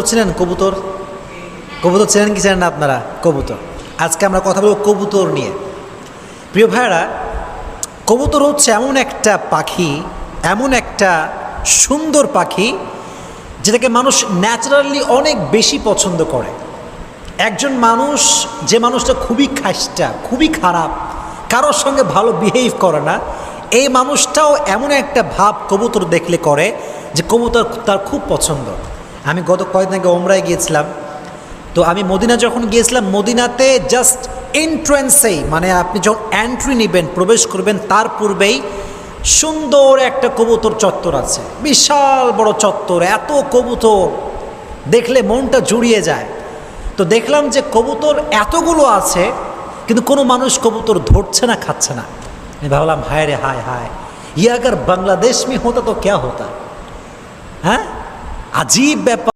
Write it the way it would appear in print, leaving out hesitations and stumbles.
ছিলেন কবুতর? কবুতর ছিলেন কি ছিলেন না আপনারা? কবুতর। আজকে আমরা কথা বলব কবুতর নিয়ে। প্রিয় ভাইরা, কবুতর হচ্ছে এমন একটা পাখি, এমন একটা সুন্দর পাখি যেটাকে মানুষ ন্যাচারালি অনেক বেশি পছন্দ করে। একজন মানুষ, যে মানুষটা খুবই খাস্টা, খুবই খারাপ, কারোর সঙ্গে ভালো বিহেভ করে না, এই মানুষটাও এমন একটা ভাব কবুতর দেখলে করে যে কবুতর তার খুব পছন্দ। আমি গত কয়েকদিন আগে ওমরায় গিয়েছিলাম, তো আমি মদিনা যখন গিয়েছিলাম, মদিনাতে জাস্ট এন্ট্রেন্সেই, মানে আপনি যখন এন্ট্রি নেবেন, প্রবেশ করবেন, তার পূর্বেই সুন্দর একটা কবুতর চত্বর আছে, বিশাল বড় চত্বর, এত কবুতর দেখলে মনটা জুড়িয়ে যায়। তো দেখলাম যে কবুতর এতগুলো আছে, কিন্তু কোনো মানুষ কবুতর ধরছে না, খাচ্ছে না। আমি ভাবলাম হায় রে হায় হায়, ये अगर बांग्लादेश में होता तो क्या होता। হ্যাঁ, আজীব ব্যাপার।